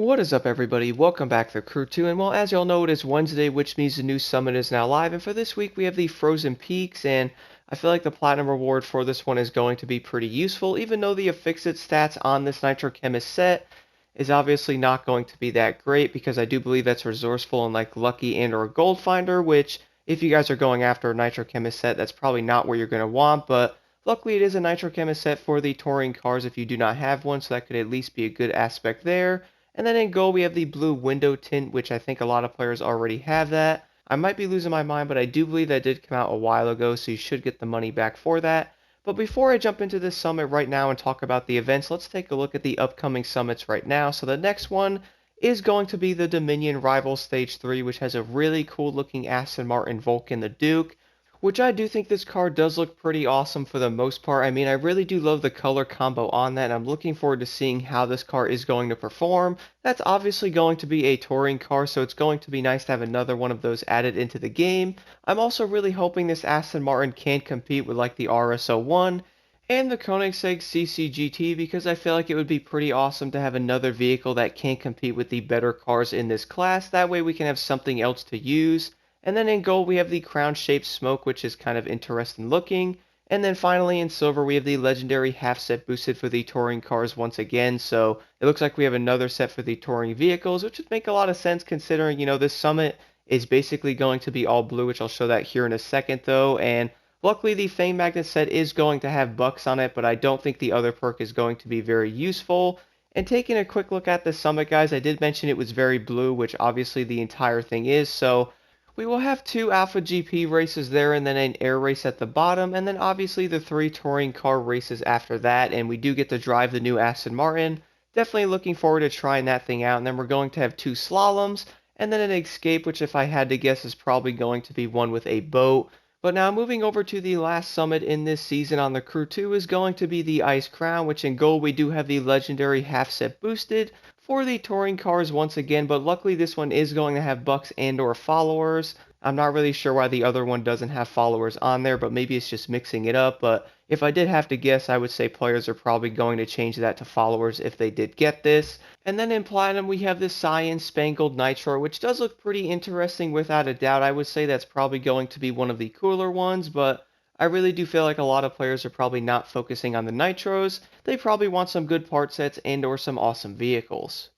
What is up, everybody? Welcome back to Crew 2, and well, as y'all know, it is Wednesday, which means the new summit is now live, and for this week we have the Frozen Peaks, and I feel like the Platinum reward for this one is going to be pretty useful, even though the Affixit stats on this Nitro Chemist set is obviously not going to be that great, because I do believe that's resourceful in like Lucky and or Gold Finder, which, if you guys are going after a Nitro Chemist set, that's probably not where you're going to want, but luckily it is a Nitro Chemist set for the touring cars if you do not have one, so that could at least be a good aspect there. And then in gold, we have the blue window tint, which I think a lot of players already have that. I might be losing my mind, but I do believe that did come out a while ago, so you should get the money back for that. But before I jump into this summit right now and talk about the events, let's take a look at the upcoming summits right now. So the next one is going to be the Dominion Rival Stage 3, which has a really cool looking Aston Martin Vulcan, the Duke, which I do think this car does look pretty awesome for the most part. I mean, I really do love the color combo on that, and I'm looking forward to seeing how this car is going to perform. That's obviously going to be a touring car, so it's going to be nice to have another one of those added into the game. I'm also really hoping this Aston Martin can compete with like the RS01 and the Koenigsegg CCGT, because I feel like it would be pretty awesome to have another vehicle that can compete with the better cars in this class. That way we can have something else to use. And then in gold, we have the crown-shaped smoke, which is kind of interesting looking. And then finally in silver, we have the legendary half set boosted for the touring cars once again. So it looks like we have another set for the touring vehicles, which would make a lot of sense considering, this summit is basically going to be all blue, which I'll show that here in a second though. And luckily the Fame Magnet set is going to have bucks on it, but I don't think the other perk is going to be very useful. And taking a quick look at the summit, guys, I did mention it was very blue, which obviously the entire thing is. So we will have two Alpha GP races there and then an air race at the bottom, and then obviously the three touring car races after that, and we do get to drive the new Aston Martin. Definitely looking forward to trying that thing out, and then we're going to have two slaloms, and then an escape, which if I had to guess is probably going to be one with a boat. But now moving over to the last summit in this season on the Crew 2 is going to be the Ice Crown, which in gold we do have the legendary half set boosted for the touring cars once again, but luckily this one is going to have bucks and or followers. I'm not really sure why the other one doesn't have followers on there, but maybe it's just mixing it up. But if I did have to guess, I would say players are probably going to change that to followers if they did get this. And then in Platinum, we have this Cyan Spangled Nitro, which does look pretty interesting without a doubt. I would say that's probably going to be one of the cooler ones, but I really do feel like a lot of players are probably not focusing on the Nitros. They probably want some good part sets and or some awesome vehicles.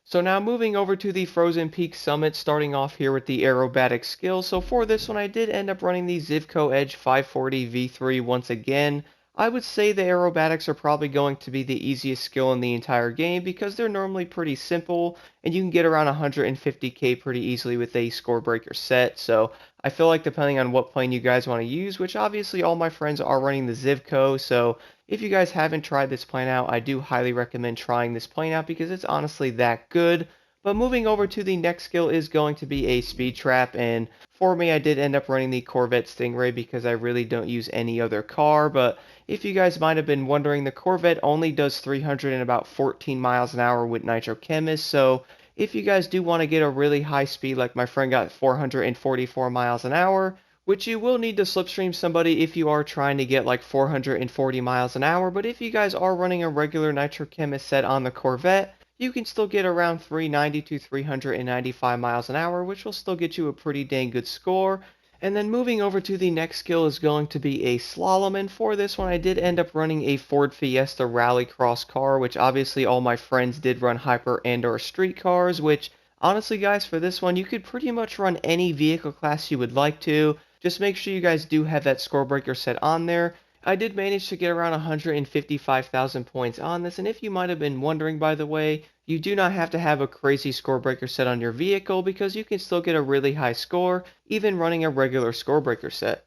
So now moving over to the Frozen Peak Summit, starting off here with the Aerobatics skill. So for this one, I did end up running the Zivko Edge 540 V3 once again. I would say the aerobatics are probably going to be the easiest skill in the entire game because they're normally pretty simple and you can get around 150k pretty easily with a score breaker set. So I feel like depending on what plane you guys want to use, which obviously all my friends are running the Zivko, so if you guys haven't tried this plane out, I do highly recommend trying this plane out because it's honestly that good. But moving over to the next skill is going to be a speed trap, and for me I did end up running the Corvette Stingray because I really don't use any other car. But if you guys might have been wondering, the Corvette only does 300 and about 14 miles an hour with Nitro Chemist, so if you guys do want to get a really high speed like my friend got 444 miles an hour, which you will need to slipstream somebody if you are trying to get like 440 miles an hour, but if you guys are running a regular Nitro Chemist set on the Corvette, you can still get around 390 to 395 miles an hour, which will still get you a pretty dang good score. And then moving over to the next skill is going to be a slalom, and for this one I did end up running a Ford Fiesta Rallycross car, which obviously all my friends did run hyper and or street cars, which honestly guys, for this one you could pretty much run any vehicle class you would like to. Just make sure you guys do have that score breaker set on there. I did manage to get around 155,000 points on this, and if you might have been wondering, by the way, you do not have to have a crazy score breaker set on your vehicle because you can still get a really high score even running a regular score breaker set.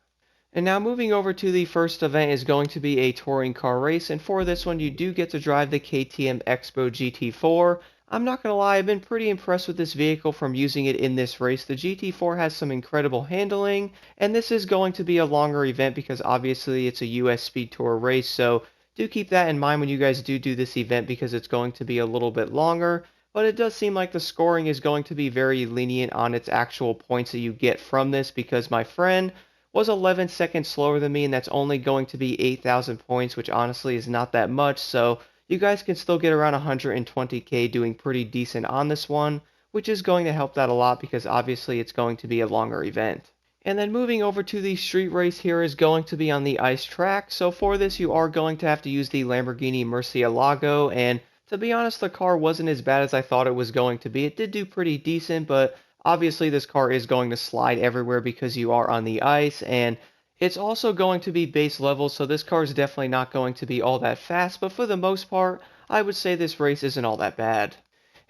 And now moving over to the first event is going to be a touring car race, and for this one you do get to drive the KTM Expo GT4. I'm not going to lie, I've been pretty impressed with this vehicle from using it in this race. The GT4 has some incredible handling, and this is going to be a longer event because obviously it's a US Speed Tour race, so do keep that in mind when you guys do this event because it's going to be a little bit longer. But it does seem like the scoring is going to be very lenient on its actual points that you get from this because my friend was 11 seconds slower than me, and that's only going to be 8,000 points, which honestly is not that much, so you guys can still get around 120k doing pretty decent on this one, which is going to help that a lot because obviously it's going to be a longer event. And then moving over to the street race here is going to be on the ice track. So for this, you are going to have to use the Lamborghini Murcielago. And to be honest, the car wasn't as bad as I thought it was going to be. It did do pretty decent, but obviously this car is going to slide everywhere because you are on the ice. And it's also going to be base level, so this car is definitely not going to be all that fast. But for the most part, I would say this race isn't all that bad.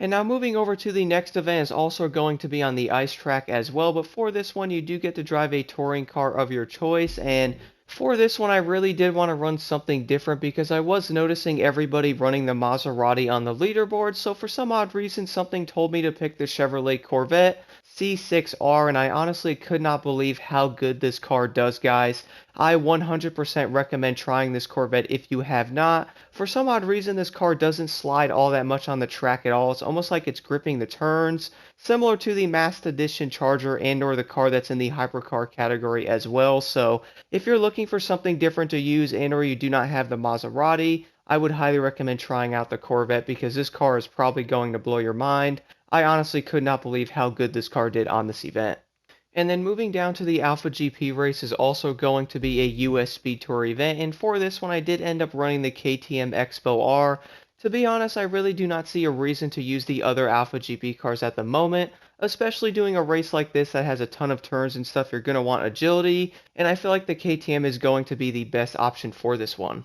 And now moving over to the next event is also going to be on the ice track as well, but for this one you do get to drive a touring car of your choice, and for this one I really did want to run something different because I was noticing everybody running the Maserati on the leaderboard, so for some odd reason something told me to pick the Chevrolet Corvette C6R, and I honestly could not believe how good this car does, guys. I 100% recommend trying this Corvette if you have not. For some odd reason, this car doesn't slide all that much on the track at all. It's almost like it's gripping the turns, similar to the Master Edition Charger and or the car that's in the hypercar category as well. So if you're looking for something different to use and or you do not have the Maserati, I would highly recommend trying out the Corvette because this car is probably going to blow your mind. I honestly could not believe how good this car did on this event. And then moving down to the Alpha GP race is also going to be a US Speed Tour event, and for this one I did end up running the KTM Expo R. To be honest, I really do not see a reason to use the other Alpha GP cars at the moment, especially doing a race like this that has a ton of turns and stuff. You're going to want agility, and I feel like the KTM is going to be the best option for this one.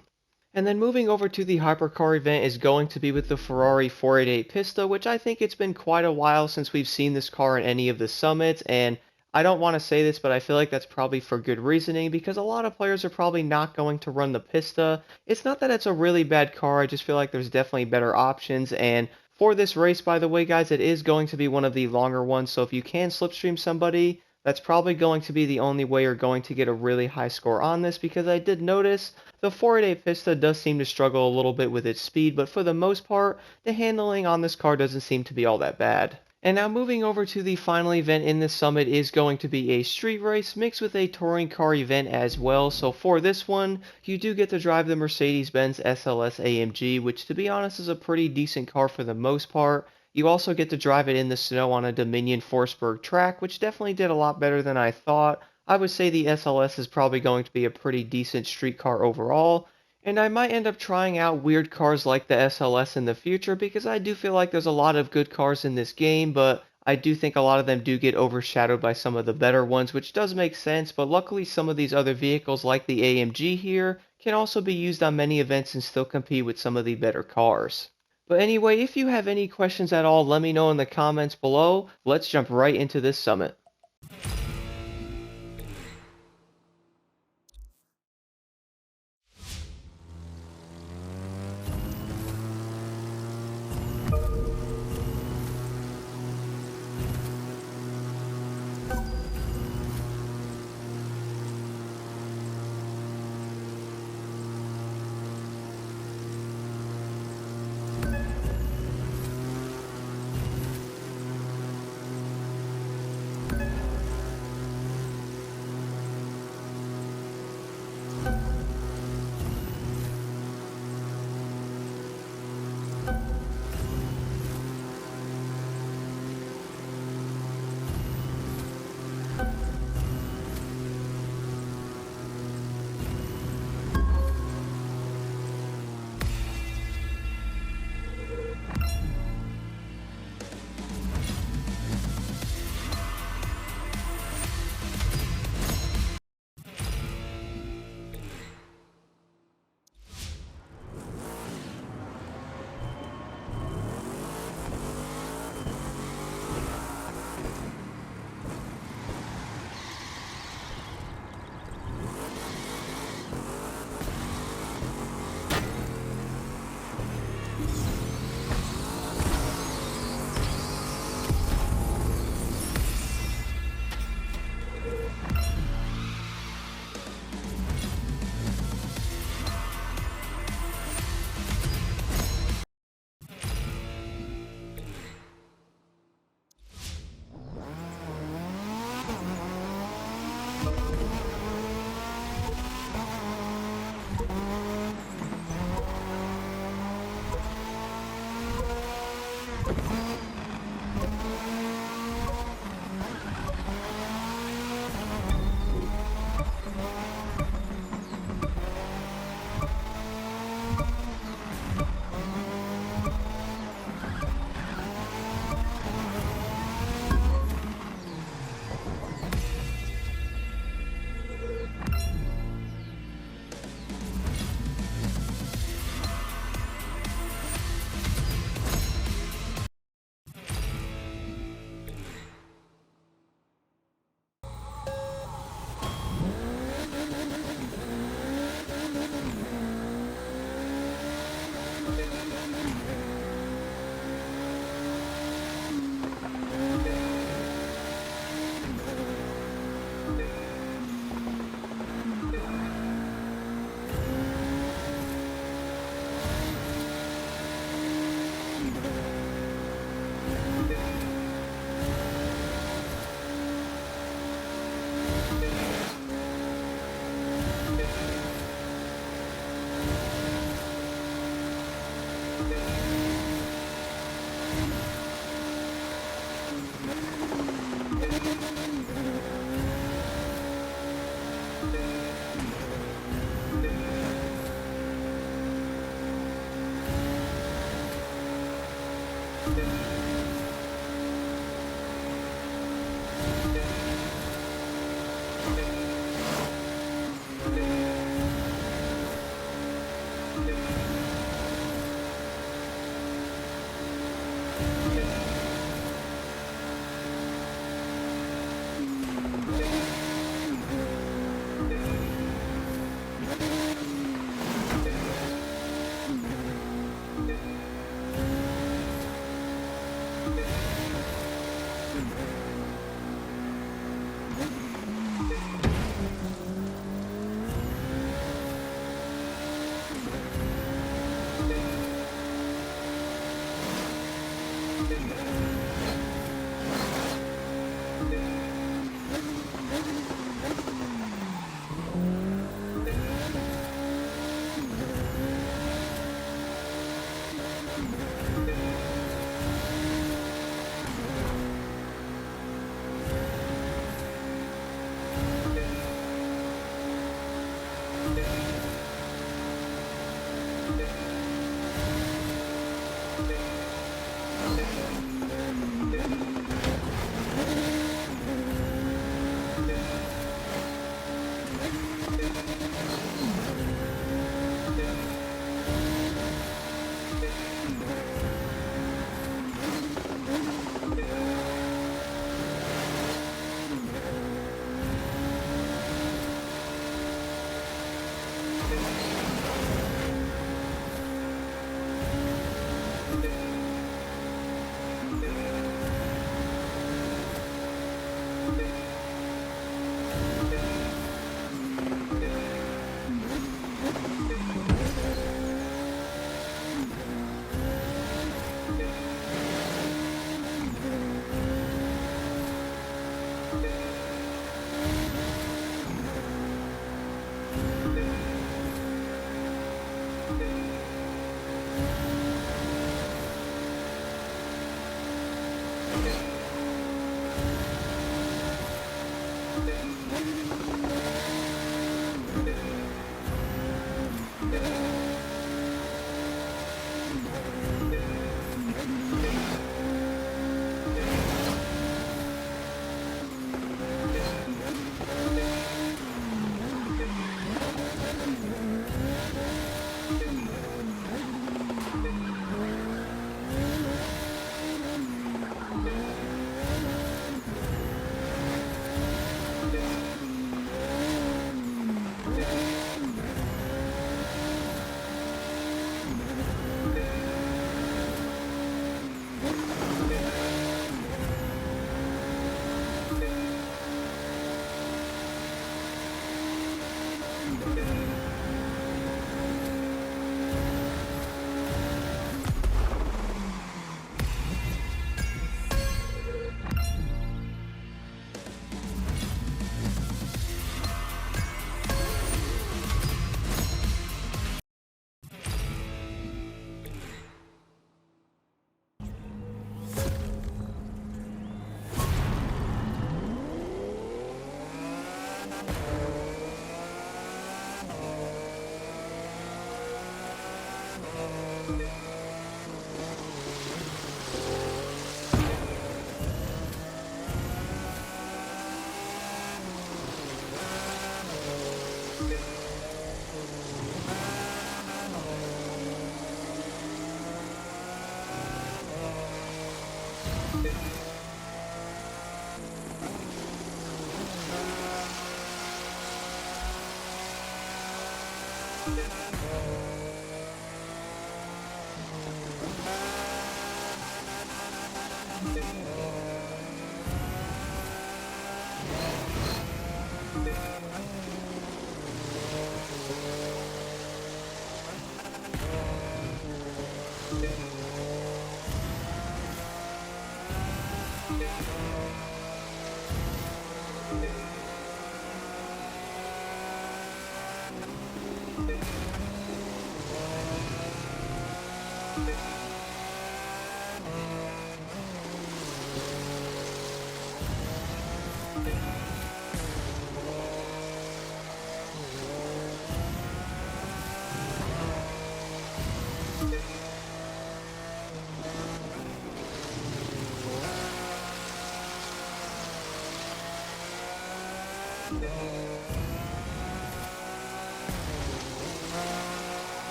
And then moving over to the hypercar event is going to be with the Ferrari 488 Pista, which I think it's been quite a while since we've seen this car in any of the summits, and I don't want to say this, but I feel like that's probably for good reasoning because a lot of players are probably not going to run the Pista. It's not that it's a really bad car, I just feel like there's definitely better options, and for this race, by the way, guys, it is going to be one of the longer ones, so if you can slipstream somebody, that's probably going to be the only way you're going to get a really high score on this because I did notice the 488 Pista does seem to struggle a little bit with its speed, but for the most part, the handling on this car doesn't seem to be all that bad. And now moving over to the final event in this summit is going to be a street race mixed with a touring car event as well. So for this one, you do get to drive the Mercedes-Benz SLS AMG, which to be honest is a pretty decent car for the most part. You also get to drive it in the snow on a Dominion Forsberg track, which definitely did a lot better than I thought. I would say the SLS is probably going to be a pretty decent street car overall, and I might end up trying out weird cars like the SLS in the future because I do feel like there's a lot of good cars in this game, but I do think a lot of them do get overshadowed by some of the better ones, which does make sense, but luckily some of these other vehicles like the AMG here can also be used on many events and still compete with some of the better cars. But anyway, if you have any questions at all, let me know in the comments below. Let's jump right into this summit.